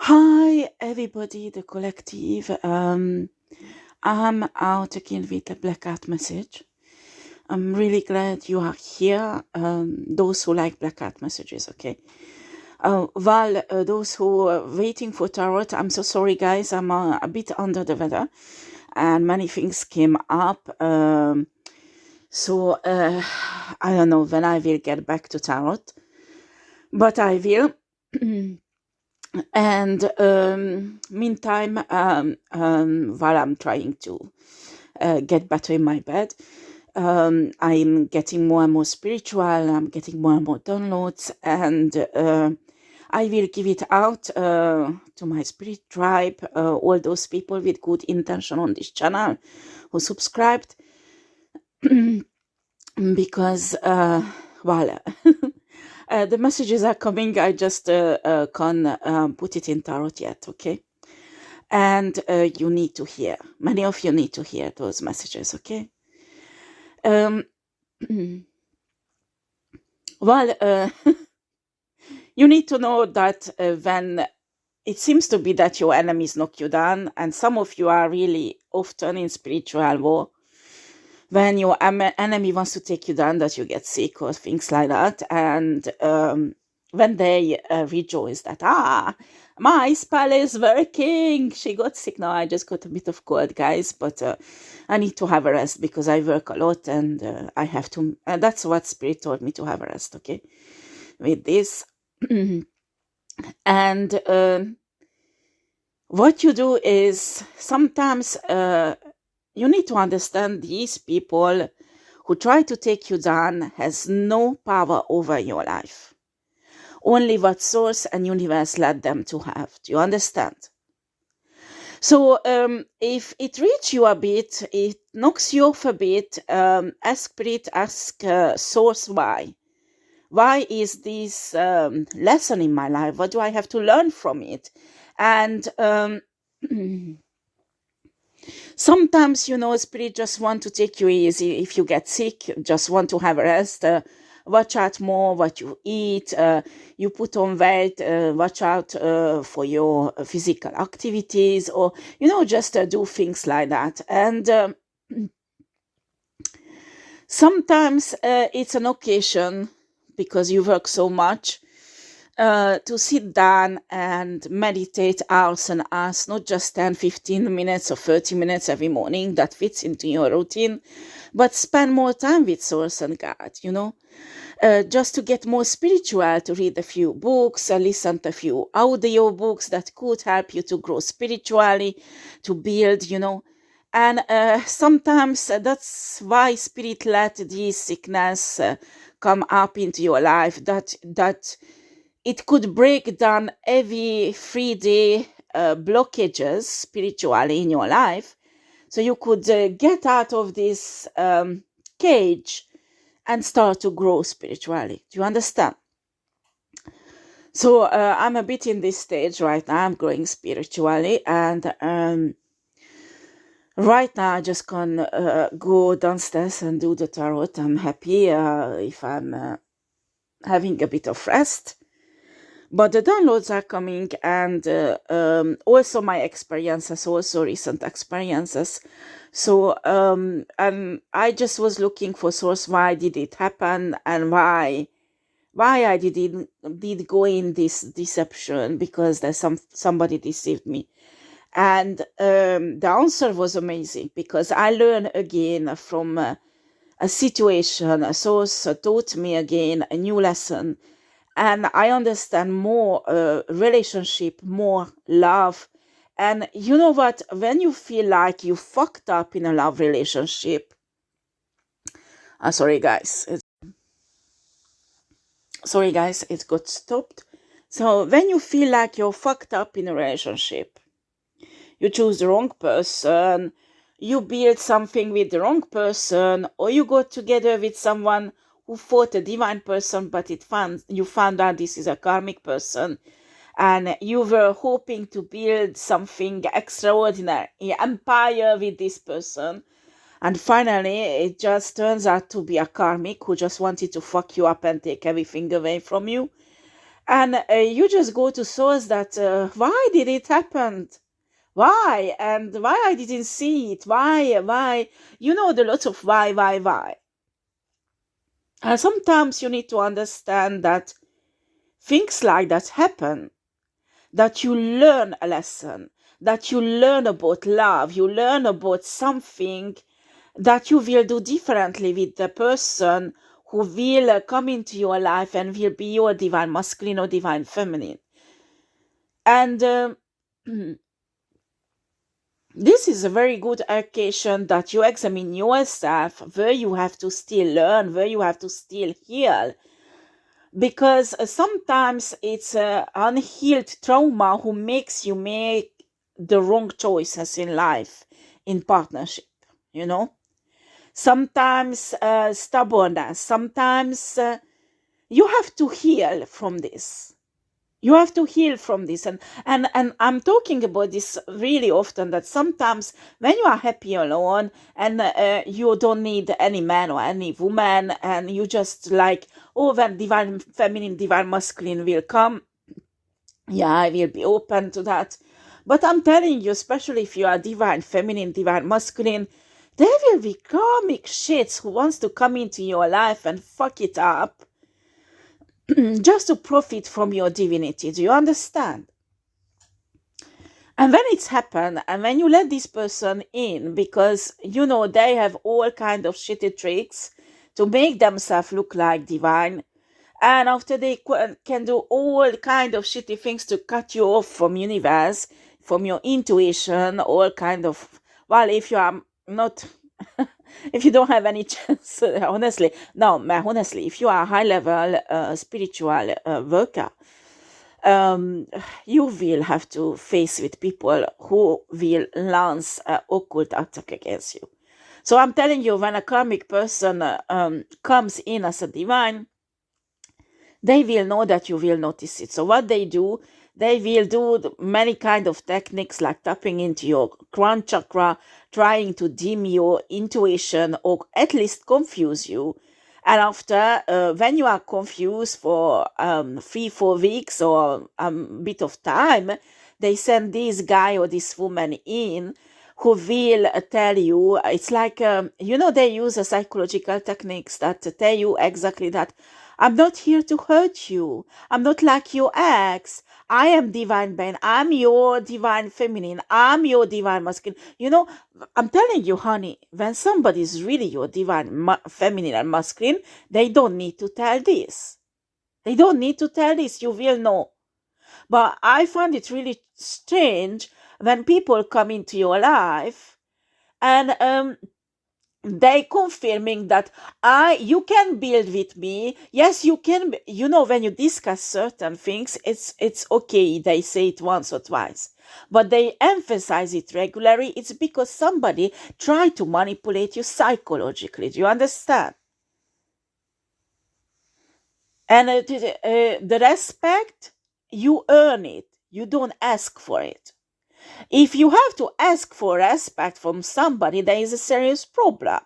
Hi, everybody, the collective. I'm out again with a blackout message. I'm really glad you are here. Those who like blackout messages, okay? While those who are waiting for tarot, I'm so sorry, guys. I'm a bit under the weather, and many things came up. So I don't know when I will get back to tarot, but I will. And meantime, while I'm trying to get better in my bed, I'm getting more and more spiritual. I'm getting more and more downloads, and I will give it out to my spirit tribe, all those people with good intention on this channel who subscribed, because well. The messages are coming. I just can't put it in tarot yet, okay? And you need to hear. Many of you need to hear those messages, okay? Well, you need to know that when it seems to be that your enemies knock you down, and some of you are really often in spiritual war, when your enemy wants to take you down, that you get sick or things like that, and when they rejoice that, my spell is working, she got sick. Now I just got a bit of cold, guys, but I need to have a rest because I work a lot, and I have to, that's what spirit told me, to have a rest, okay, with this. And what you do is sometimes you need to understand these people who try to take you down has no power over your life. Only what source and universe led them to have. Do you understand? So if it reaches you a bit, it knocks you off a bit, ask spirit, ask source why. Why is this lesson in my life? What do I have to learn from it? And sometimes, spirit just want to take you easy. If you get sick, just want to have a rest. Watch out more what you eat. You put on weight. Watch out for your physical activities, or just do things like that. And sometimes it's an occasion, because you work so much, to sit down and meditate hours and hours, not just 10, 15 minutes or 30 minutes every morning that fits into your routine, but spend more time with Source and God, just to get more spiritual, to read a few books, listen to a few audio books that could help you to grow spiritually, to build, And sometimes that's why spirit let these sickness come up into your life, that it could break down every 3-day blockages spiritually in your life, so you could get out of this cage and start to grow spiritually. Do you understand? So I'm a bit in this stage right now. I'm growing spiritually, and right now I just can go downstairs and do the tarot. I'm happy if I'm having a bit of rest. But the downloads are coming, and also my experiences, also recent experiences. So, and I just was looking for source. Why did it happen, and why I did go in this deception, because there's somebody deceived me. And the answer was amazing, because I learned again from a situation. A source taught me again a new lesson. And I understand more relationship, more love. And you know what? When you feel like you fucked up in a love relationship, sorry guys, it got stopped. So when you feel like you're fucked up in a relationship, you choose the wrong person, you build something with the wrong person, or you go together with someone who thought a divine person, but you found out this is a karmic person, and you were hoping to build something extraordinary, an empire with this person, and finally it just turns out to be a karmic who just wanted to fuck you up and take everything away from you. And you just go to source that why did it happen? Why? And why I didn't see it? Why? You know, the lots of why. And sometimes you need to understand that things like that happen, that you learn a lesson, that you learn about love, you learn about something that you will do differently with the person who will come into your life and will be your divine masculine or divine feminine. And this is a very good occasion that you examine yourself, where you have to still learn, where you have to still heal. Because sometimes it's unhealed trauma who makes you make the wrong choices in life, in partnership, you know. Sometimes stubbornness, sometimes you have to heal from this. You have to heal from this. And I'm talking about this really often, that sometimes when you are happy alone and you don't need any man or any woman, and you just like, oh, when divine feminine, divine masculine will come, yeah, I will be open to that. But I'm telling you, especially if you are divine feminine, divine masculine, there will be karmic shits who wants to come into your life and fuck it up just to profit from your divinity. Do you understand? And when it's happened, and when you let this person in, because, you know, they have all kind of shitty tricks to make themselves look like divine, and after they can do all kind of shitty things to cut you off from universe, from your intuition, all kind of, well, if you are not, if you don't have any chance, honestly, if you are a high level spiritual worker, you will have to face with people who will lance occult attack against you. So I'm telling you, when a karmic person comes in as a divine, they will know that you will notice it. So what they do, they will do many kind of techniques like tapping into your crown chakra, trying to dim your intuition or at least confuse you. And after, when you are confused for 3-4 weeks or a bit of time, they send this guy or this woman in who will tell you, it's like, you know, they use a psychological techniques that tell you exactly that I'm not here to hurt you. I'm not like your ex. I am divine being. I'm your divine feminine. I'm your divine masculine. You know, I'm telling you, honey, when somebody is really your divine feminine and masculine, they don't need to tell this. They don't need to tell this. You will know. But I find it really strange when people come into your life and they confirming that you can build with me. Yes, you can. You know, when you discuss certain things, it's okay. They say it once or twice, but they emphasize it regularly. It's because somebody tried to manipulate you psychologically. Do you understand? And the respect, you earn it. You don't ask for it. If you have to ask for respect from somebody, there is a serious problem.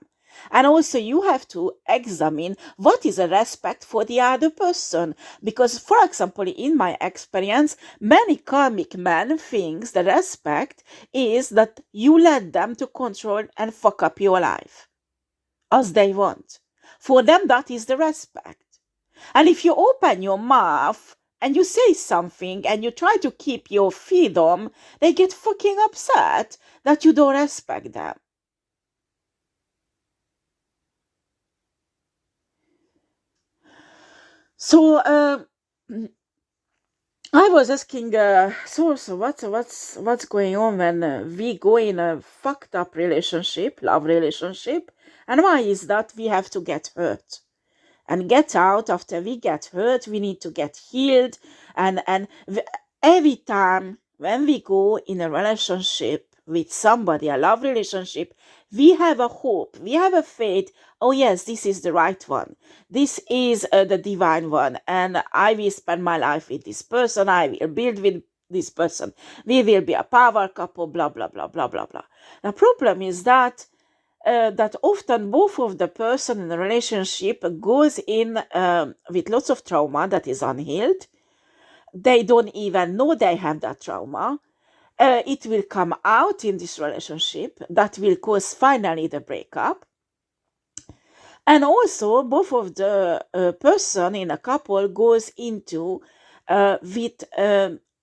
And also you have to examine what is a respect for the other person. Because, for example, in my experience, many karmic men think the respect is that you let them to control and fuck up your life as they want. For them, that is the respect. And if you open your mouth and you say something and you try to keep your freedom, they get fucking upset that you don't respect them. So I was asking, so what's going on when we go in a fucked up relationship, love relationship, and why is that we have to get hurt? And get out. After we get hurt, we need to get healed. And every time when we go in a relationship with somebody, a love relationship, we have a hope, we have a faith. Oh yes, this is the right one. This is the divine one. And I will spend my life with this person. I will build with this person. We will be a power couple, blah, blah, blah, blah, blah, blah. The problem is that that often both of the person in the relationship goes in with lots of trauma that is unhealed, they don't even know they have that trauma. It will come out in this relationship that will cause finally the breakup. And also, both of the person in a couple goes into with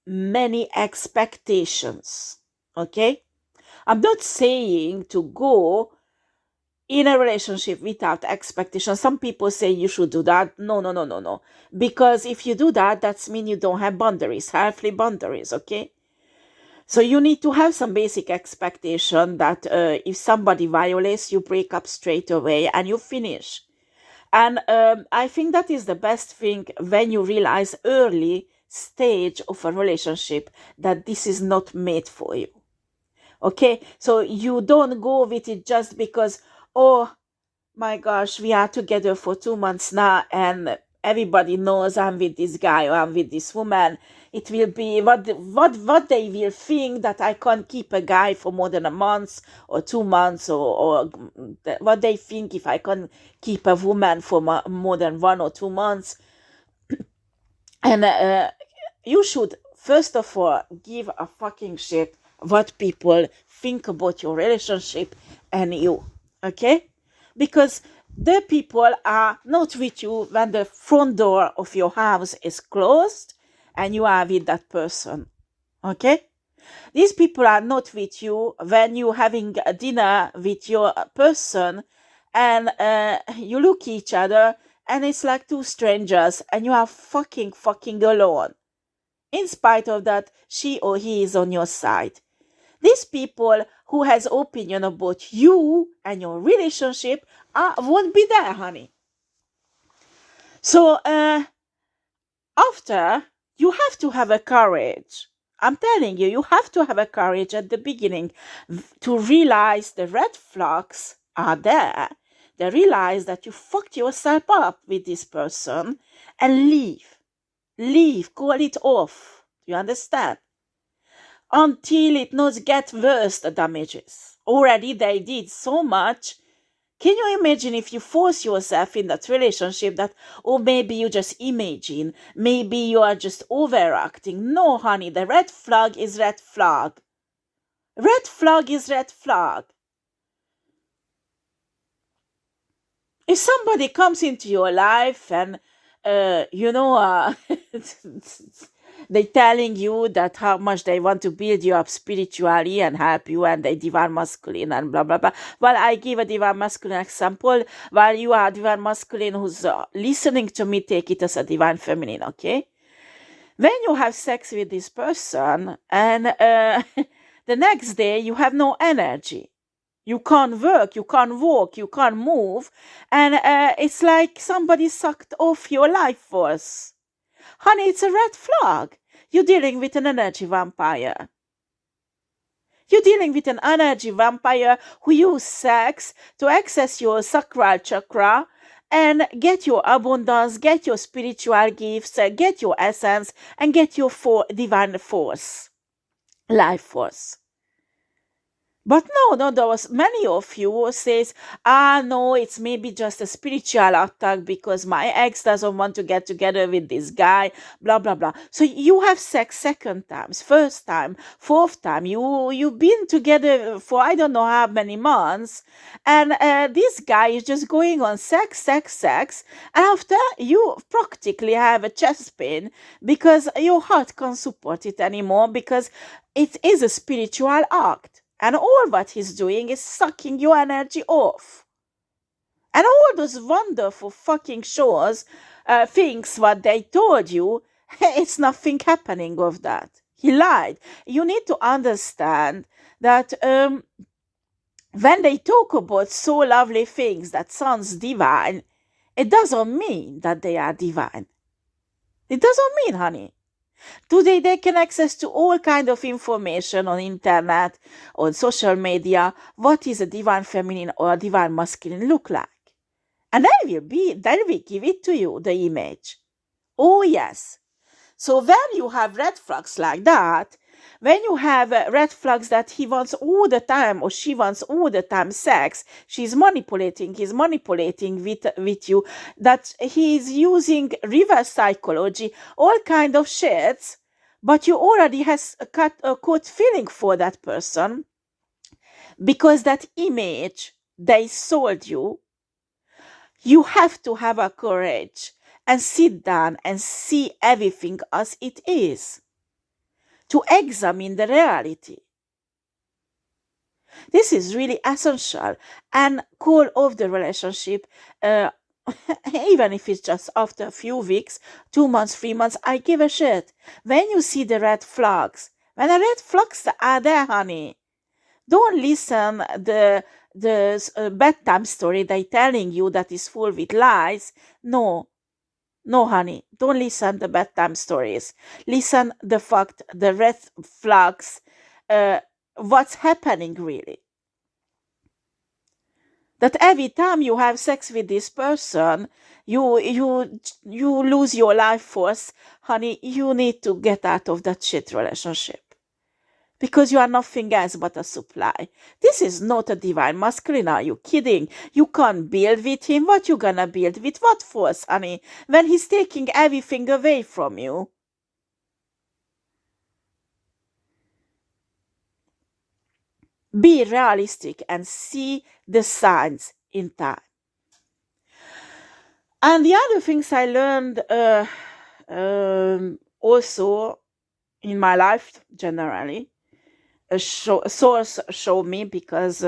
many expectations. Okay? I'm not saying to go in a relationship without expectation. Some people say you should do that. No, no, no, no, no. Because if you do that, that's mean you don't have boundaries, healthy boundaries, okay? So you need to have some basic expectation that if somebody violates, you break up straight away and you finish. And I think that is the best thing when you realize early stage of a relationship that this is not made for you. Okay, so you don't go with it just because, oh my gosh, we are together for 2 months now and everybody knows I'm with this guy or I'm with this woman. It will be what they will think that I can't keep a guy for more than a month or 2 months, or what they think if I can't keep a woman for more than 1 or 2 months. And you should first of all give a fucking shit what people think about your relationship and you, okay? Because the people are not with you when the front door of your house is closed and you are with that person, okay? These people are not with you when you're having a dinner with your person and you look each other and it's like two strangers and you are fucking alone. In spite of that, she or he is on your side. These people who has opinion about you and your relationship won't be there, honey. So after, you have to have a courage. I'm telling you, you have to have a courage at the beginning to realize the red flags are there. They realize that you fucked yourself up with this person and leave. Leave, call it off. You understand? Until it not get worse, the damages. Already they did so much. Can you imagine if you force yourself in that relationship that, or maybe you just imagine, maybe you are just overacting? No, honey, the red flag is red flag. Red flag is red flag. If somebody comes into your life and, they're telling you that how much they want to build you up spiritually and help you and they divine masculine and blah, blah, blah. Well, I give a divine masculine example. While you are divine masculine who's listening to me, take it as a divine feminine, okay? When you have sex with this person and the next day you have no energy. You can't work, you can't walk, you can't move. And it's like somebody sucked off your life force. Honey, it's a red flag. You're dealing with an energy vampire. You're dealing with an energy vampire who uses sex to access your sacral chakra and get your abundance, get your spiritual gifts, get your essence, and get your divine force, life force. But no, there was many of you who says, no, it's maybe just a spiritual attack because my ex doesn't want to get together with this guy, blah, blah, blah. So you have sex second times, first time, fourth time. You've been together for I don't know how many months. And this guy is just going on sex. And after you practically have a chest pain because your heart can't support it anymore because it is a spiritual act. And all what he's doing is sucking your energy off. And all those wonderful fucking shows, things what they told you, it's nothing happening of that. He lied. You need to understand that when they talk about so lovely things that sounds divine, it doesn't mean that they are divine. It doesn't mean, honey. Today they can access to all kind of information on internet, on social media, what is a divine feminine or a divine masculine look like. And they will give it to you, the image. Oh yes. So when you have red flags like that, When you have red flags that he wants all the time or she wants all the time sex, he's manipulating with you, that he's using reverse psychology, all kind of shits, but you already has a caught feeling for that person because that image they sold you. You have to have a courage and sit down and see everything as it is, to examine the reality. This is really essential, and call off the relationship, even if it's just after a few weeks, 2 months, 3 months, I give a shit. When you see the red flags, when the red flags are there, honey, don't listen the bedtime story they telling you that is full with lies. No, honey, don't listen the bedtime stories. Listen the fact, the red flags, what's happening really. That every time you have sex with this person, you lose your life force, honey. You need to get out of that shit relationship. Because you are nothing else but a supply. This is not a divine masculine. Are you kidding? You can't build with him. What you gonna build with? What force, honey? When he's taking everything away from you. Be realistic and see the signs in time. And the other things I learned also in my life generally, a source showed me, because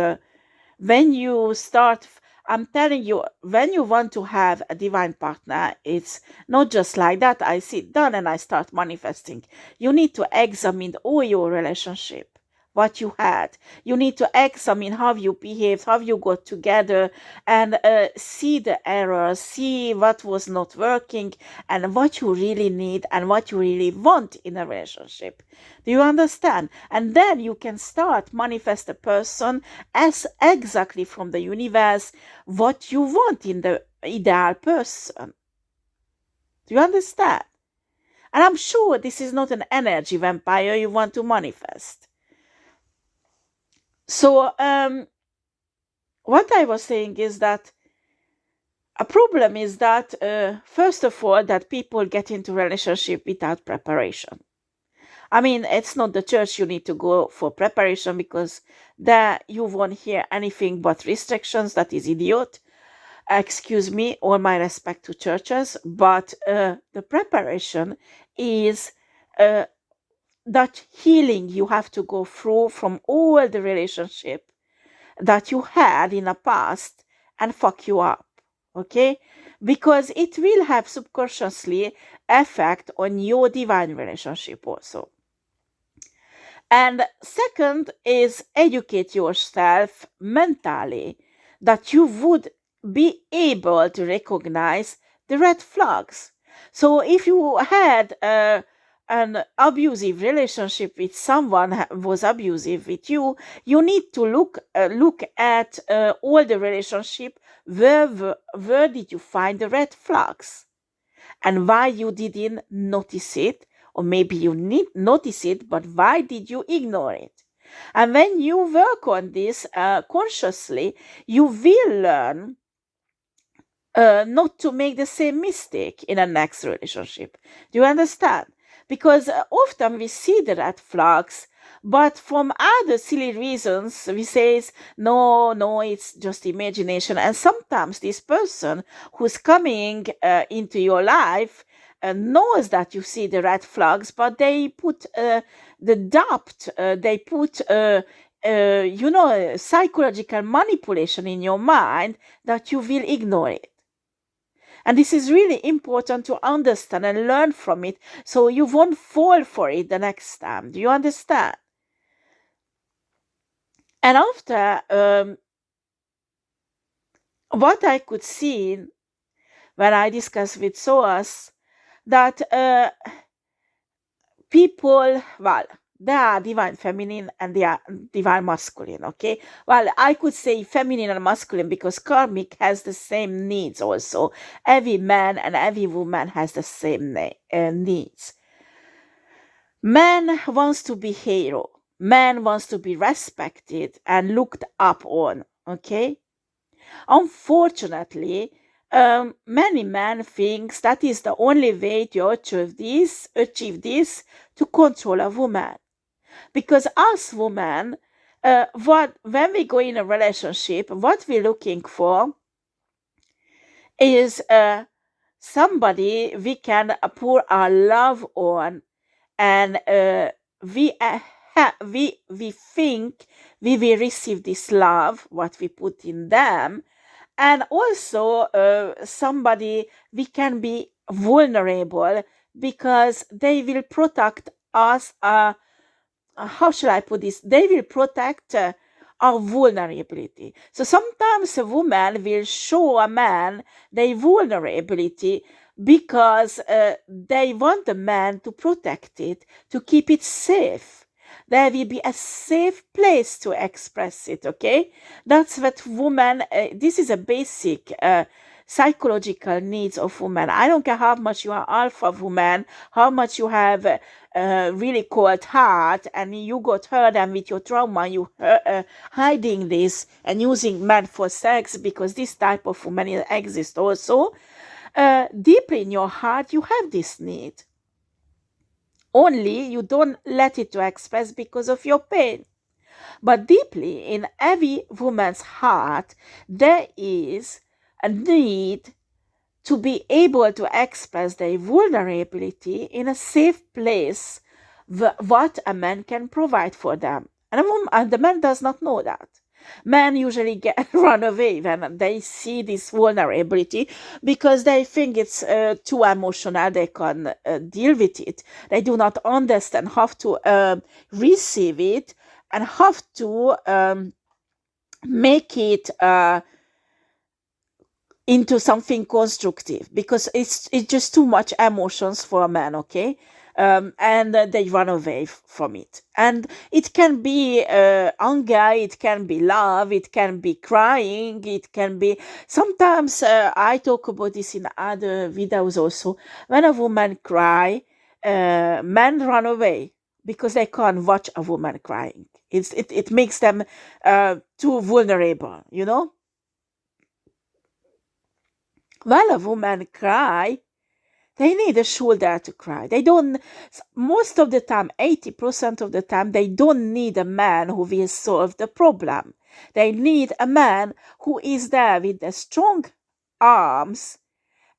when you start, I'm telling you, when you want to have a divine partner, it's not just like that. I sit down and I start manifesting. You need to examine all your relationship, what you had. You need to examine how you behaved, how you got together, and see the errors, see what was not working, and what you really need and what you really want in a relationship. Do you understand? And then you can start manifest a person as exactly from the universe what you want in the ideal person. Do you understand? And I'm sure this is not an energy vampire you want to manifest. So, what I was saying is that a problem is that, first of all, that people get into relationship without preparation. I mean, it's not the church you need to go for preparation, because there you won't hear anything but restrictions. That is idiot. Excuse me, all my respect to churches, but the preparation is that healing you have to go through from all the relationship that you had in the past and fuck you up, okay? Because it will have subconsciously effect on your divine relationship also. And second is educate yourself mentally that you would be able to recognize the red flags. So if you had an abusive relationship with someone who was abusive with you, you need to look at all the relationship. Where did you find the red flags, and why you didn't notice it? Or maybe you need notice it, but why did you ignore it? And when you work on this consciously, you will learn not to make the same mistake in a next relationship. Do you understand? Because often we see the red flags, but from other silly reasons, we say, no, it's just imagination. And sometimes this person who's coming into your life knows that you see the red flags, but they put the doubt, they put psychological manipulation in your mind that you will ignore it. And this is really important to understand and learn from it, so you won't fall for it the next time. Do you understand? And after what I could see when I discussed with Soas, that people, well, they are divine feminine and they are divine masculine, okay? Well, I could say feminine and masculine because karmic has the same needs also. Every man and every woman has the same needs. Man wants to be hero. Man wants to be respected and looked up on, okay? Unfortunately, many men think that is the only way to achieve this to control a woman. Because us women, when we go in a relationship, what we're looking for is somebody we can pour our love on, and we think we will receive this love what we put in them, and also somebody we can be vulnerable because they will protect us. How should I put this? They will protect our vulnerability. So sometimes a woman will show a man their vulnerability because they want the man to protect it, to keep it safe. There will be a safe place to express it, okay? That's what woman, this is a basic psychological needs of women. I don't care how much you are alpha woman, how much you have really cold heart, and you got hurt, and with your trauma you hiding this and using men for sex, because this type of woman exists also. Deep in your heart you have this need, only you don't let it to express because of your pain. But deeply in every woman's heart there is a need to be able to express their vulnerability in a safe place, what a man can provide for them. And the man does not know that. Men usually run away when they see this vulnerability because they think it's too emotional, they can deal with it. They do not understand how to receive it and how to make it into something constructive, because it's just too much emotions for a man, okay? And they run away from it. And it can be anger, it can be love, it can be crying, it can be... Sometimes I talk about this in other videos also. When a woman cry, men run away because they can't watch a woman crying. It makes them too vulnerable, you know? While a woman cry, they need a shoulder to cry. They don't, most of the time, 80% of the time, they don't need a man who will solve the problem. They need a man who is there with the strong arms,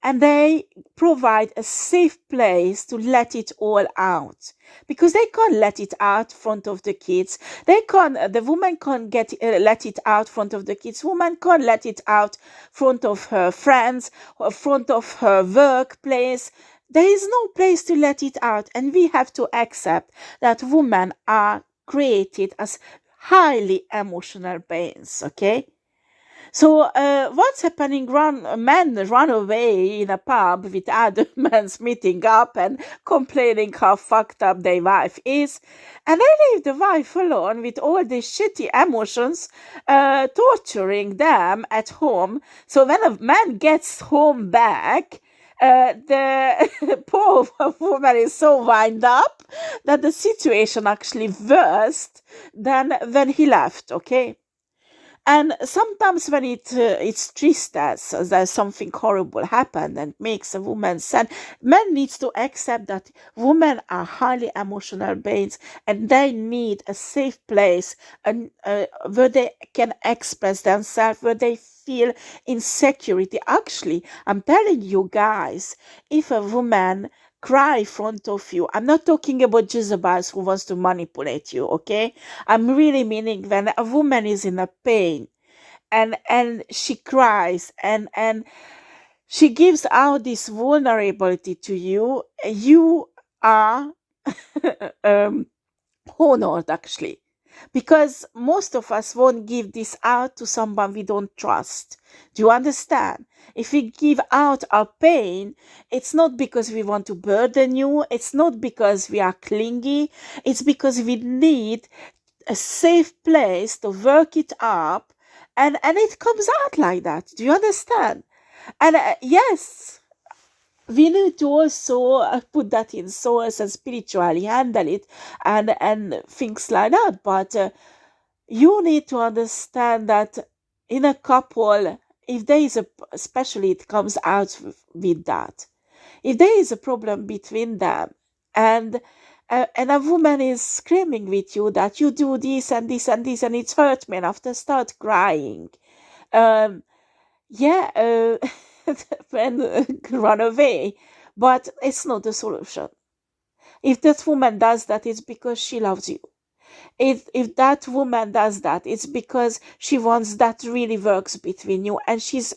and they provide a safe place to let it all out, because they can't let it out front of the kids. The woman can't let it out front of the kids. Woman can't let it out front of her friends or front of her workplace. There is no place to let it out, and we have to accept that women are created as highly emotional beings, okay? So what's happening? Men run away in a pub with other men meeting up and complaining how fucked up their wife is, and they leave the wife alone with all these shitty emotions torturing them at home. So when a man gets home back, the poor woman is so wind up that the situation actually worse than when he left, okay? And sometimes when it's tristes, there's something horrible happened and makes a woman sad, men needs to accept that women are highly emotional beings and they need a safe place and where they can express themselves, where they feel insecurity. Actually, I'm telling you guys, if a woman cry in front of you, I'm not talking about Jezebels who wants to manipulate you, okay? I'm really meaning when a woman is in a pain and she cries and she gives out this vulnerability to you, you are honored, actually. Because most of us won't give this out to someone we don't trust. Do you understand? If we give out our pain, it's not because we want to burden you. It's not because we are clingy. It's because we need a safe place to work it up. And it comes out like that. Do you understand? And yes, we need to also put that in source and spiritually handle it, and things like that. But you need to understand that in a couple, if there is especially it comes out with that, if there is a problem between them, and and a woman is screaming with you that you do this and this and this and it's hurt me, and after start crying, um yeah, then run away. But it's not the solution. If that woman does that, it's because she loves you. If that woman does that, it's because she wants that really works between you, and she's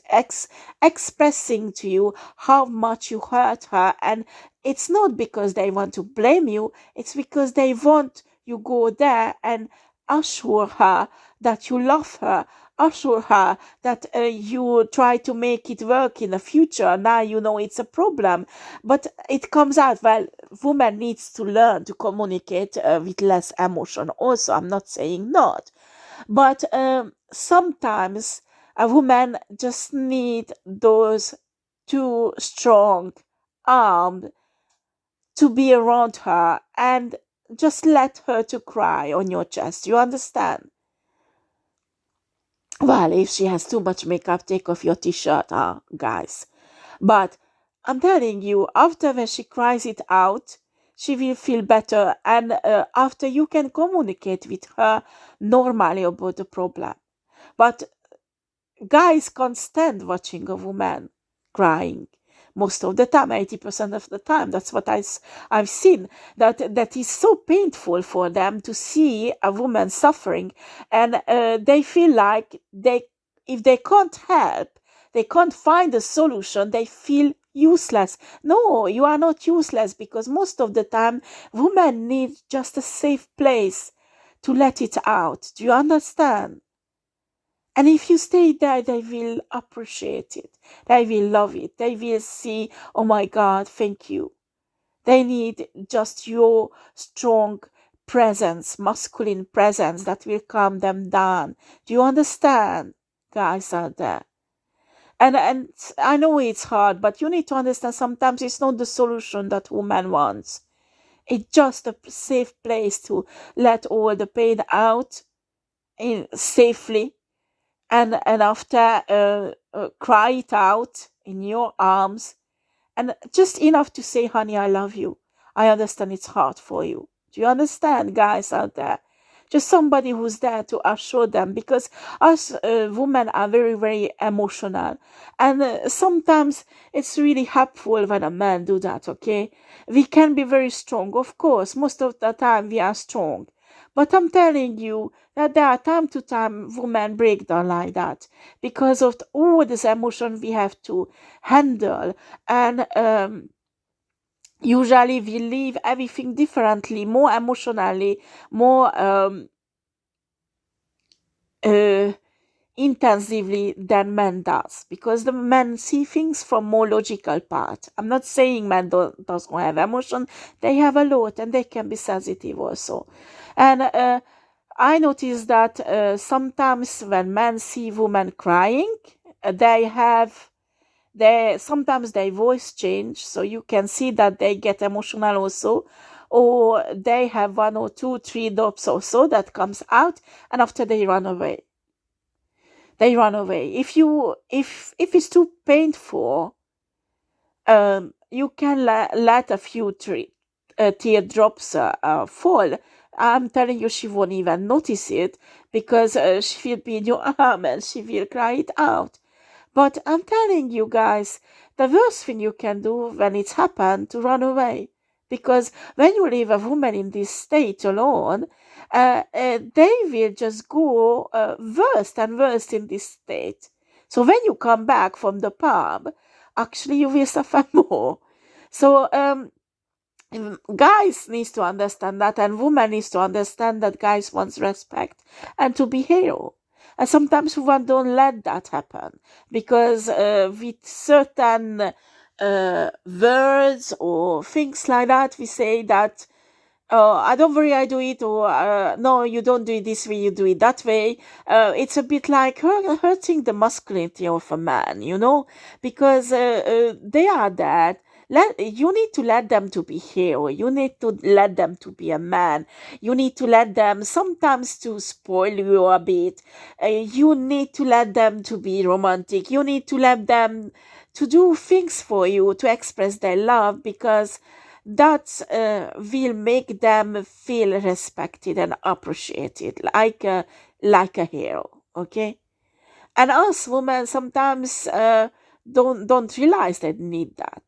expressing to you how much you hurt her. And it's not because they want to blame you, it's because they want you go there and assure her that you love her, assure her that you try to make it work in the future. Now you know it's a problem, but it comes out, well, woman needs to learn to communicate with less emotion also. I'm not saying not, but sometimes a woman just need those two strong arms to be around her and just let her to cry on your chest. You understand? Well, if she has too much makeup, take off your t-shirt, guys. But I'm telling you, after when she cries it out, she will feel better. And after you can communicate with her normally about the problem. But guys can't stand watching a woman crying most of the time, 80% of the time. That's what I've seen. That is so painful for them to see a woman suffering, and they feel like if they can't help, they can't find a solution, they feel useless. No, you are not useless, because most of the time women need just a safe place to let it out. Do you understand? And if you stay there, they will appreciate it. They will love it. They will see, oh my God, thank you. They need just your strong presence, masculine presence that will calm them down. Do you understand, guys out there? And I know it's hard, but you need to understand sometimes it's not the solution that woman wants. It's just a safe place to let all the pain out in safely, and after cry it out in your arms, and just enough to say, honey, I love you, I understand it's hard for you. Do you understand, guys out there? Just somebody who's there to assure them, because us women are very, very emotional, and sometimes it's really helpful when a man do that. Okay, we can be very strong, of course, most of the time we are strong, but I'm telling you that there are time to time women break down like that because of all this emotion we have to handle. And usually we live everything differently, more emotionally, more uh, intensively than men does, because the men see things from more logical part. I'm not saying men doesn't have emotion, they have a lot, and they can be sensitive also. And I notice that sometimes when men see women crying, they sometimes their voice change, so you can see that they get emotional also, or they have one or two, three drops or so that comes out, and after they run away. They run away. If it's too painful, you can let a few teardrops fall. I'm telling you, she won't even notice it, because she will be in your arm and she will cry it out. But I'm telling you guys, the worst thing you can do when it's happened, to run away. Because when you leave a woman in this state alone, they will just go worse and worse in this state. So when you come back from the pub, actually you will suffer more. So guys needs to understand that, and women needs to understand that guys wants respect and to be hero. And sometimes women don't let that happen, because with certain words or things like that, we say that, oh, I don't worry, I do it, or no, you don't do it this way, you do it that way. It's a bit like hurting the masculinity of a man, because they are that. You need to let them to be hero. You need to let them to be a man. You need to let them sometimes to spoil you a bit. You need to let them to be romantic. You need to let them to do things for you, to express their love, because that will make them feel respected and appreciated, like a hero. Okay. And us women sometimes don't realize they need that.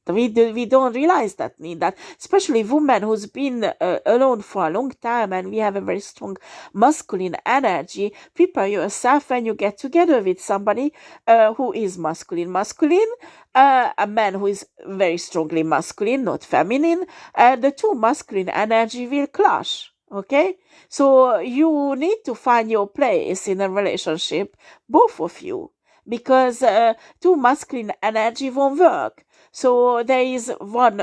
We don't realize that need that, especially women who's been alone for a long time, and we have a very strong masculine energy. Prepare yourself when you get together with somebody who is masculine, a man who is very strongly masculine, not feminine. The two masculine energy will clash. Okay, so you need to find your place in a relationship, both of you, because two masculine energy won't work. So there is one,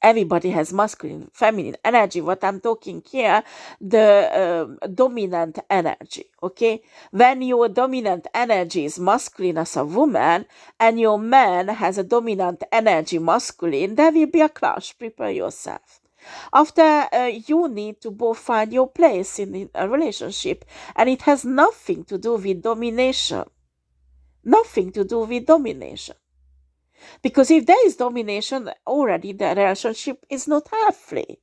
everybody has masculine, feminine energy. What I'm talking here, the dominant energy, okay? When your dominant energy is masculine as a woman, and your man has a dominant energy masculine, there will be a clash. Prepare yourself. After you need to both find your place in a relationship, and it has nothing to do with domination. Nothing to do with domination. Because if there is domination, already the relationship is not healthy.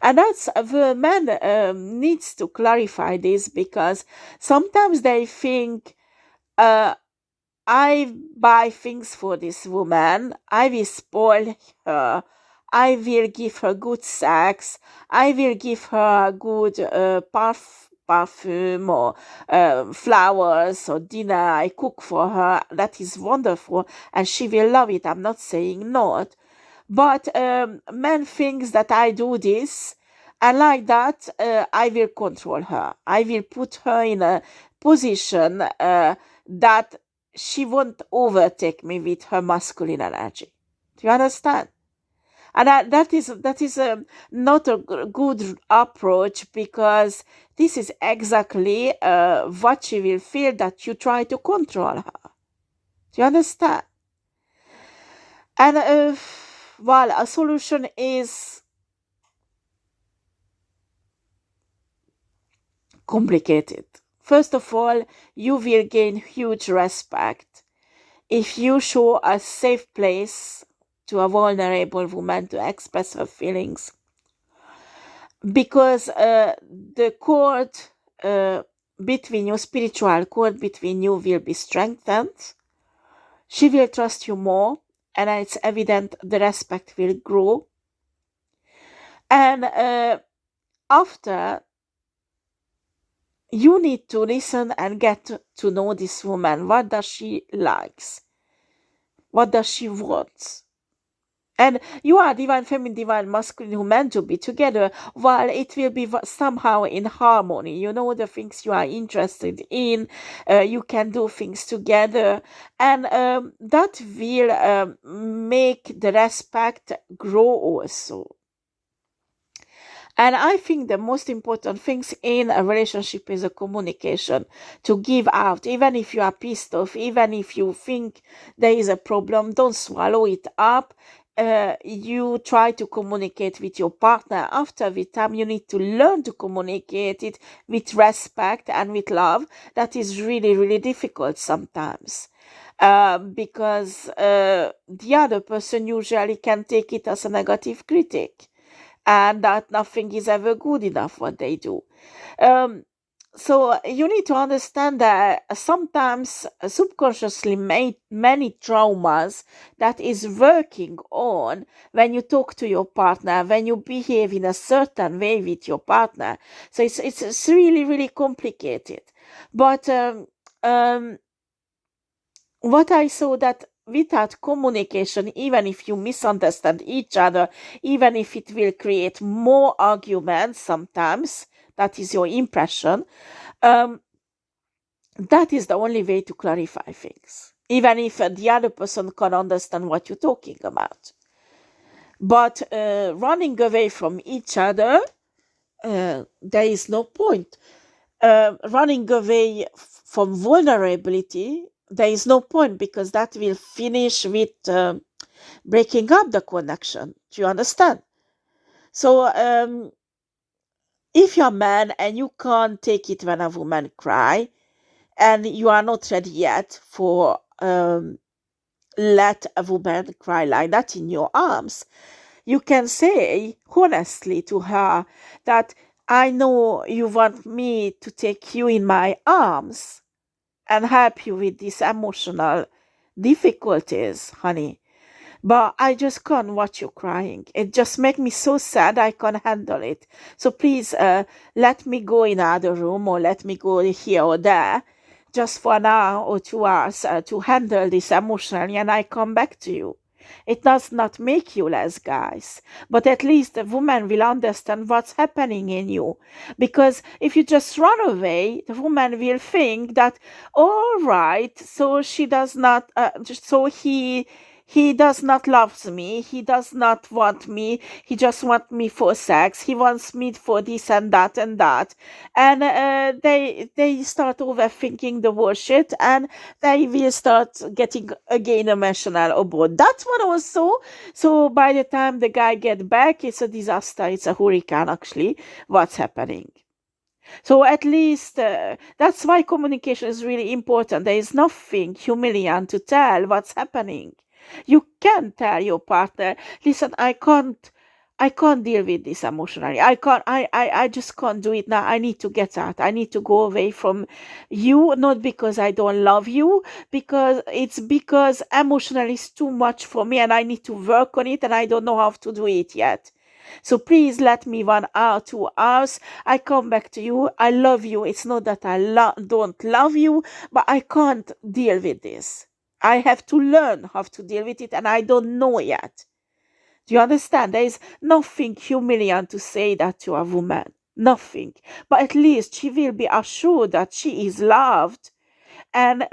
And that's where men needs to clarify this, because sometimes they think, I buy things for this woman, I will spoil her, I will give her good sex, I will give her good perfume or flowers or dinner, I cook for her, that is wonderful, and she will love it. I'm not saying not. But men thinks that I do this, and like that, I will control her. I will put her in a position that she won't overtake me with her masculine energy. Do you understand? And that is not a good approach, because this is exactly what she will feel, that you try to control her. Do you understand? And a solution is complicated. First of all, you will gain huge respect if you show a safe place to a vulnerable woman to express her feelings. Because the cord between you, spiritual cord between you, will be strengthened. She will trust you more, and it's evident the respect will grow. And after, you need to listen and get to know this woman. What does she likes? What does she want? And you are divine feminine, divine masculine, who meant to be together, while it will be somehow in harmony. You know the things you are interested in. You can do things together, and that will make the respect grow also. And I think the most important things in a relationship is a communication, to give out. Even if you are pissed off, even if you think there is a problem, don't swallow it up. You try to communicate with your partner. After the time, you need to learn to communicate it with respect and with love. That is really, really difficult sometimes. Because the other person usually can take it as a negative critic, and that nothing is ever good enough what they do. So you need to understand that sometimes subconsciously many traumas that is working on when you talk to your partner, when you behave in a certain way with your partner. So it's really, really complicated. But what I saw, that without communication, even if you misunderstand each other, even if it will create more arguments sometimes, that is your impression, that is the only way to clarify things, even if the other person can understand what you're talking about. But running away from each other, there is no point. Running away from vulnerability, there is no point, because that will finish with breaking up the connection. Do you understand? So if you're a man and you can't take it when a woman cry, and you are not ready yet for let a woman cry like that in your arms, you can say honestly to her that I know you want me to take you in my arms and help you with these emotional difficulties, honey. But I just can't watch you crying. It just makes me so sad. I can't handle it. So please, let me go in another room, or let me go here or there, just for an hour or 2 hours to handle this emotionally, and I come back to you. It does not make you less, guys, but at least the woman will understand what's happening in you. Because if you just run away, the woman will think that, all right, so she does not, so he does not love me. He does not want me. He just wants me for sex. He wants me for this and that and that. And they start overthinking the bullshit, and they will start getting again emotional about that one also. So by the time the guy get back, it's a disaster. It's a hurricane, actually, what's happening. So at least that's why communication is really important. There is nothing humiliating to tell what's happening. You can tell your partner, listen, I can't deal with this emotionally. I just can't do it now. I need to get out. I need to go away from you, not because I don't love you, because emotionally it's too much for me and I need to work on it and I don't know how to do it yet. So please let me 1 hour, 2 hours. I come back to you. I love you. It's not that I don't love you, but I can't deal with this. I have to learn how to deal with it, and I don't know yet. Do you understand? There is nothing humiliating to say that to a woman. Nothing. But at least she will be assured that she is loved, and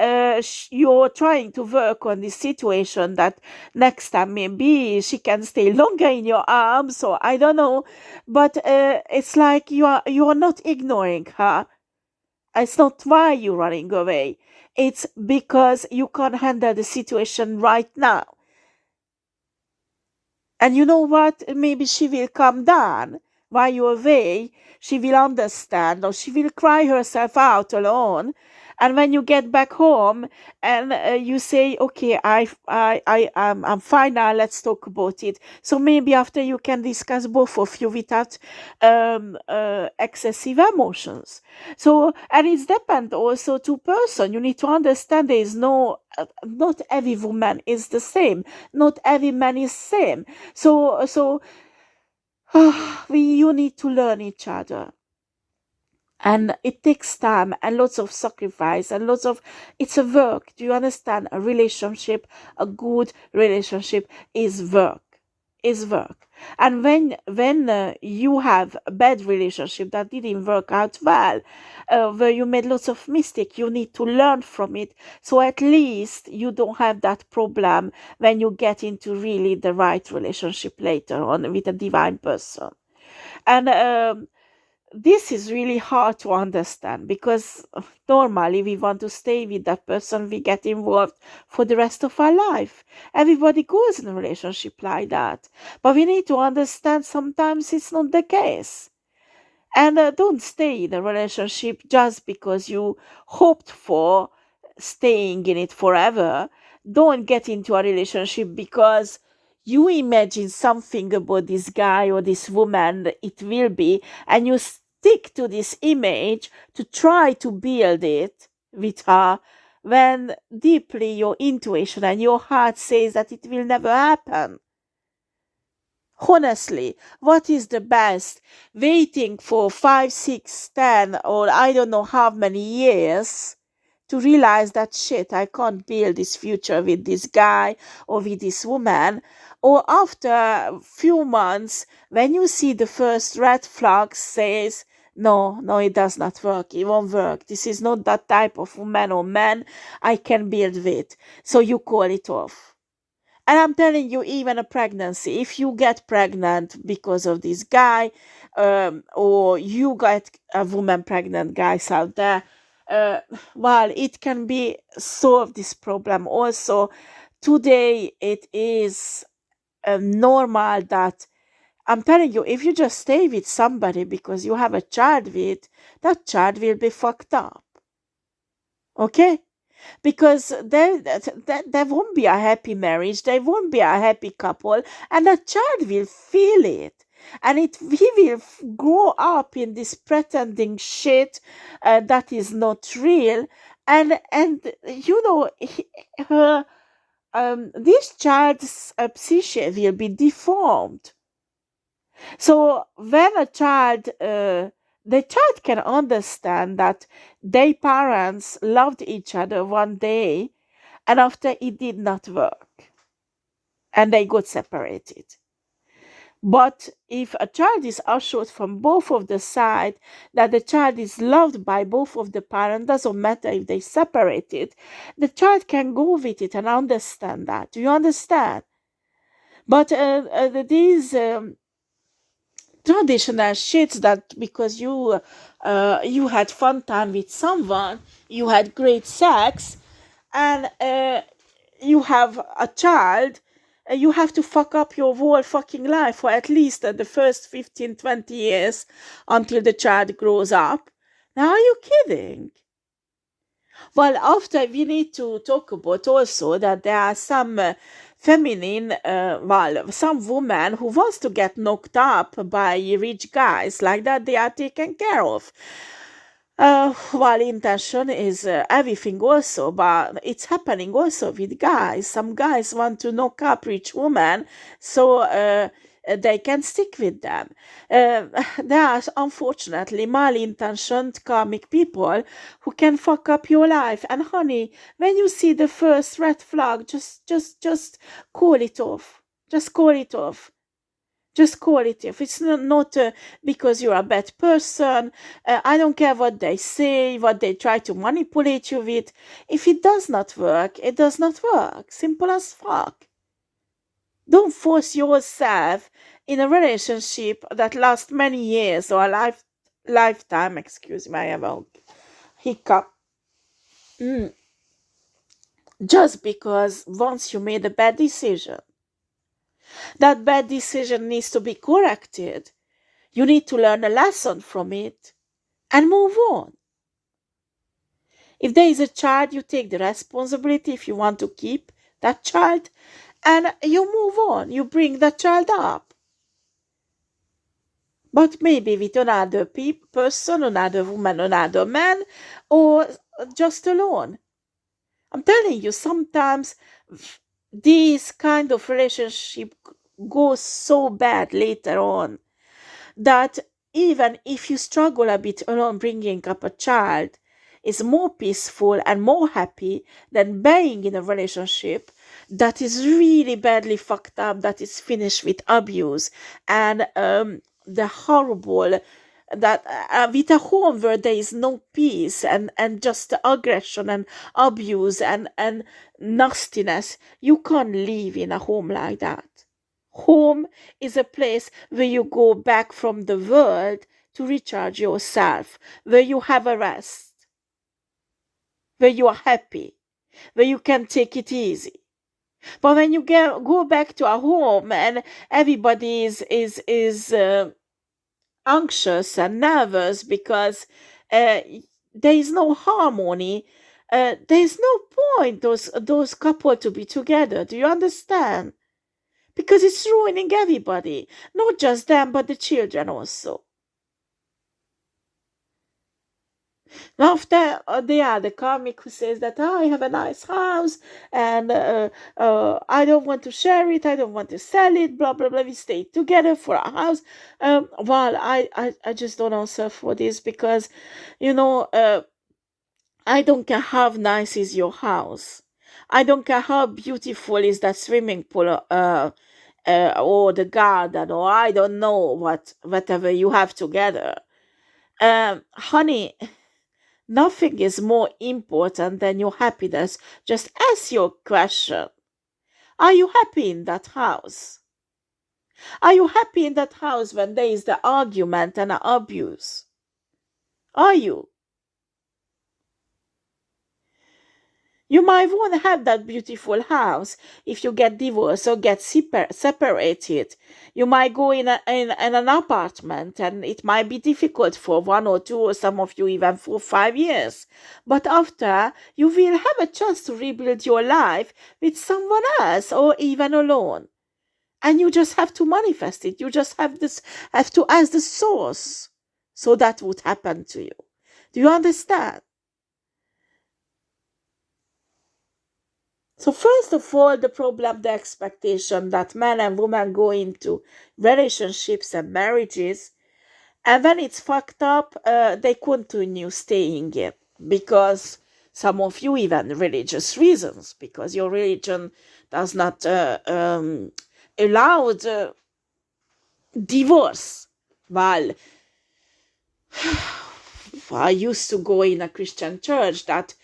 you're trying to work on this situation, that next time maybe she can stay longer in your arms, or I don't know. But it's like you're not ignoring her. It's not why you're running away. It's because you can't handle the situation right now. And you know what? Maybe she will come down while you're away. She will understand, or she will cry herself out alone. And when you get back home and you say, okay, I'm fine now, let's talk about it. So maybe after you can discuss both of you without excessive emotions. So, and it's depend also to person. You need to understand there is not every woman is the same. Not every man is same. So you need to learn each other. And it takes time and lots of sacrifice and it's a work. Do you understand? A relationship, a good relationship is work. And when you have a bad relationship that didn't work out well, where you made lots of mistakes, you need to learn from it. So at least you don't have that problem when you get into really the right relationship later on with a divine person. And this is really hard to understand, because normally we want to stay with that person, we get involved for the rest of our life. Everybody goes in a relationship like that. But we need to understand sometimes it's not the case. And don't stay in a relationship just because you hoped for staying in it forever. Don't get into a relationship because you imagine something about this guy or this woman it will be, and you stick to this image to try to build it with her, when deeply your intuition and your heart says that it will never happen. Honestly, what is the best? Waiting for 5, 6, 10, or I don't know how many years to realize that shit, I can't build this future with this guy or with this woman. Or after a few months, when you see the first red flag says, no, it does not work. It won't work. This is not that type of woman or man I can build with. So you call it off. And I'm telling you, even a pregnancy, if you get pregnant because of this guy, or you get a woman pregnant, guys out there, uh, well, it can be solved, this problem also. Today it is normal that, I'm telling you, if you just stay with somebody because you have a child with, that child will be fucked up. Okay? Because there won't be a happy marriage, there won't be a happy couple, and the child will feel it. And he will grow up in this pretending shit that is not real. And you know, this child's psyche will be deformed. So when the child can understand that their parents loved each other one day, and after it did not work, and they got separated. But if a child is assured from both of the sides that the child is loved by both of the parents, doesn't matter if they separated, the child can go with it and understand that. Do you understand? But these traditional shits that because you had fun time with someone, you had great sex, and you have a child, you have to fuck up your whole fucking life for at least the first 15-20 years until the child grows up. Now, are you kidding? Well, after we need to talk about also that there are some feminine, some women who wants to get knocked up by rich guys like that. They are taken care of. Well, intention is everything also, but it's happening also with guys. Some guys want to knock up rich women so they can stick with them. There are unfortunately malintentioned karmic people who can fuck up your life. And honey, when you see the first red flag, just call it off. Just call it off. Just call it off. It's not because you're a bad person. I don't care what they say, what they try to manipulate you with. If it does not work, it does not work. Simple as fuck. Don't force yourself in a relationship that lasts many years or a lifetime. Excuse me, I have a hiccup. Just because once you made a bad decision, that bad decision needs to be corrected. You need to learn a lesson from it and move on. If there is a child, you take the responsibility if you want to keep that child, and you move on. You bring that child up. But maybe with another person, another woman, another man, or just alone. I'm telling you, sometimes this kind of relationship goes so bad later on that even if you struggle a bit alone bringing up a child, is more peaceful and more happy than being in a relationship that is really badly fucked up, that is finished with abuse and the horrible, that with a home where there is no peace and just aggression and abuse and nastiness. You can't live in a home like that. Home is a place where you go back from the world to recharge yourself, where you have a rest, where you are happy, where you can take it easy. But when you go back to a home and everybody is anxious and nervous because there is no harmony, there is no point those couple to be together. Do you understand? Because it's ruining everybody, not just them, but the children also. Now, after they are the karmic who says that, oh, I have a nice house and I don't want to share it, I don't want to sell it, blah blah blah. We stay together for a house. Well, I just don't answer for this because, you know, I don't care how nice is your house. I don't care how beautiful is that swimming pool, or the garden, or I don't know whatever you have together. Honey, nothing is more important than your happiness. Just ask your question. Are you happy in that house? Are you happy in that house when there is the argument and abuse? Are you? You might won't have that beautiful house if you get divorced or get separated. You might go in an apartment and it might be difficult for 1 or 2 or some of you even for 5 years. But after, you will have a chance to rebuild your life with someone else or even alone. And you just have to manifest it. You just have to ask the source so that would happen to you. Do you understand? So first of all, the problem, the expectation that man and woman go into relationships and marriages, and when it's fucked up, they continue staying in because some of you even religious reasons, because your religion does not allow the divorce. Well, I used to go in a Christian church that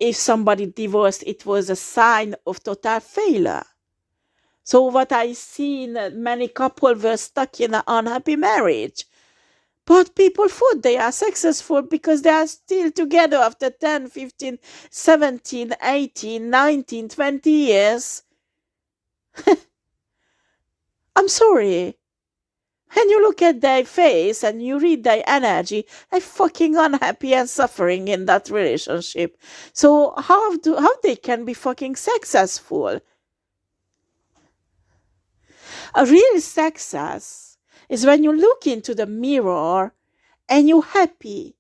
if somebody divorced, it was a sign of total failure. So what I seen, many couples were stuck in an unhappy marriage. But people thought they are successful because they are still together after 10, 15, 17, 18, 19, 20 years. I'm sorry. When you look at their face and you read their energy, they're fucking unhappy and suffering in that relationship. So how they can be fucking successful? A real success is when you look into the mirror and you're happy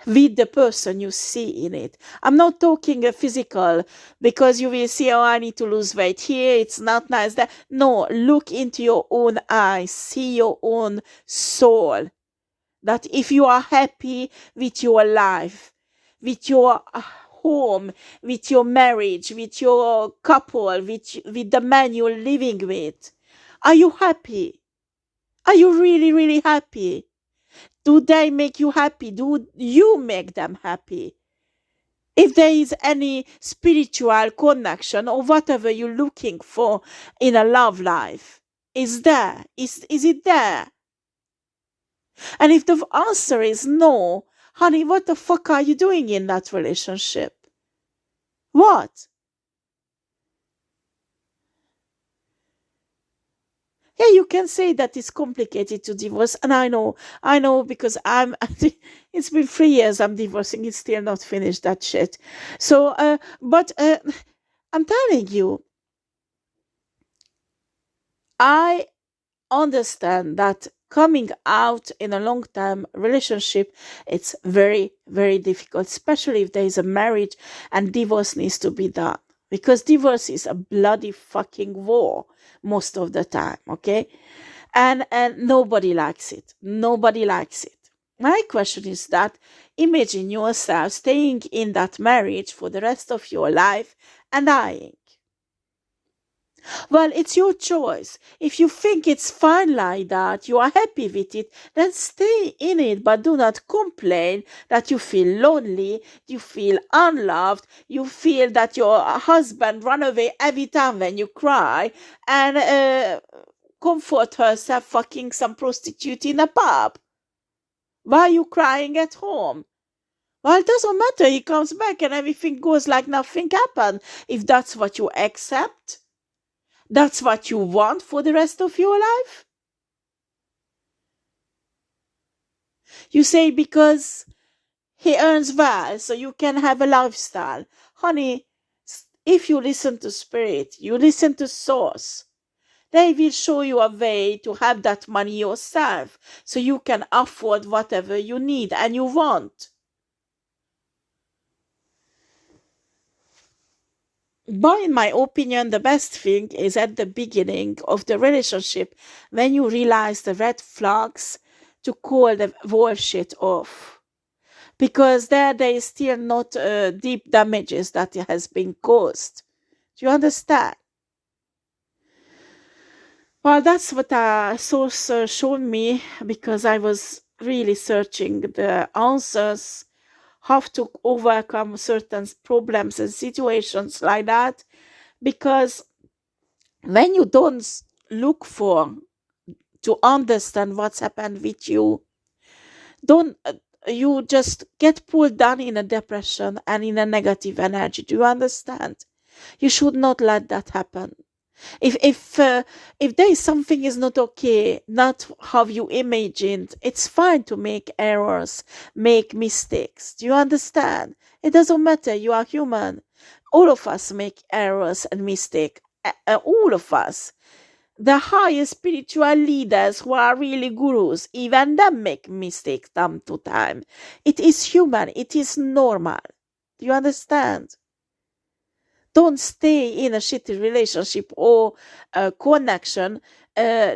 with the person you see in it. I'm not talking a physical, because you will see, oh, I need to lose weight here, it's not nice there. No, look into your own eyes, see your own soul. That if you are happy with your life, with your home, with your marriage, with your couple, with the man you're living with, are you happy? Are you really, really happy? Do they make you happy? Do you make them happy? If there is any spiritual connection or whatever you're looking for in a love life, is there? Is it there? And if the answer is no, honey, what the fuck are you doing in that relationship? What? Yeah, you can say that it's complicated to divorce, and I know, because it's been 3 years I'm divorcing, it's still not finished, that shit. So, but I'm telling you, I understand that coming out in a long-term relationship, it's very, very difficult, especially if there is a marriage and divorce needs to be done. Because divorce is a bloody fucking war most of the time, okay? And nobody likes it. Nobody likes it. My question is that imagine yourself staying in that marriage for the rest of your life and dying. Well, it's your choice. If you think it's fine like that, you are happy with it, then stay in it, but do not complain that you feel lonely, you feel unloved, you feel that your husband run away every time when you cry, and comfort herself fucking some prostitute in a pub. Why are you crying at home? Well, it doesn't matter. He comes back and everything goes like nothing happened. If that's what you accept, that's what you want for the rest of your life? You say because he earns well, so you can have a lifestyle. Honey, if you listen to spirit, you listen to source, they will show you a way to have that money yourself, so you can afford whatever you need and you want. But in my opinion, the best thing is at the beginning of the relationship, when you realize the red flags, to call the bullshit off. Because there is still not deep damages that has been caused. Do you understand? Well, that's what a source showed me, because I was really searching the answers, how to overcome certain problems and situations like that. Because when you don't look for to understand what's happened with you, don't you just get pulled down in a depression and in a negative energy. Do you understand? You should not let that happen. If there is something is not okay, not how you imagined, it's fine to make errors, make mistakes. Do you understand? It doesn't matter. You are human. All of us make errors and mistakes. All of us. The higher spiritual leaders who are really gurus, even them make mistakes time to time. It is human. It is normal. Do you understand? Don't stay in a shitty relationship or connection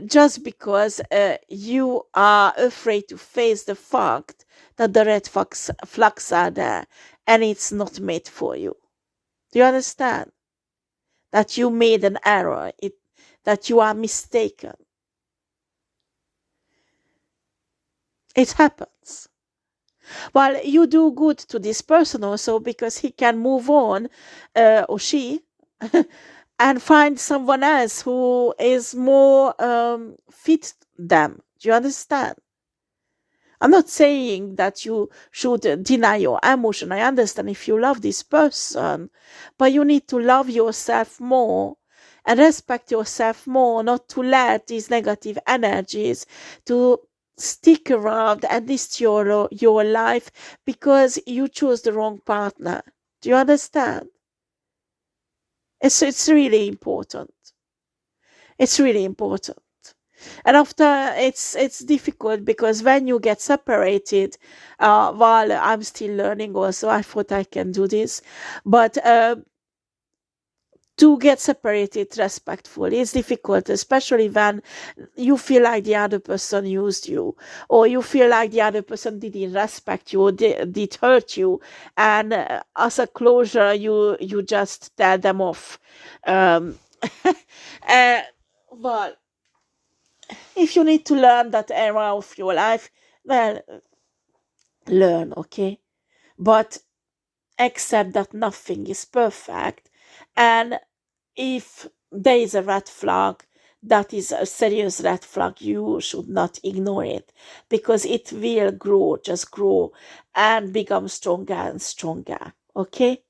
just because you are afraid to face the fact that the red flags are there and it's not made for you. Do you understand? That you made an error, that you are mistaken. It happens. Well, you do good to this person also because he can move on, or she, and find someone else who is more fit them. Do you understand? I'm not saying that you should deny your emotion. I understand if you love this person, but you need to love yourself more and respect yourself more, not to let these negative energies to stick around and destroy your life because you chose the wrong partner. Do you understand? It's really important. It's really important. And after it's difficult because when you get separated, while I'm still learning also, I thought I can do this, but to get separated respectfully is difficult, especially when you feel like the other person used you, or you feel like the other person didn't respect you, or did hurt you, and as a closure, you just tell them off. Um, well, if you need to learn that era of your life, well, learn, okay? But accept that nothing is perfect. And if there is a red flag, that is a serious red flag, you should not ignore it because it will grow, just grow and become stronger and stronger, okay?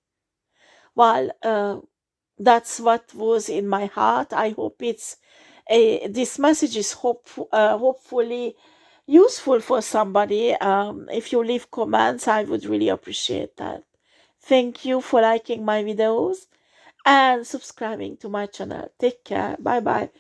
Well, that's what was in my heart. I hope this message is hopefully useful for somebody. If you leave comments, I would really appreciate that. Thank you for liking my videos and subscribing to my channel. Take care. Bye bye.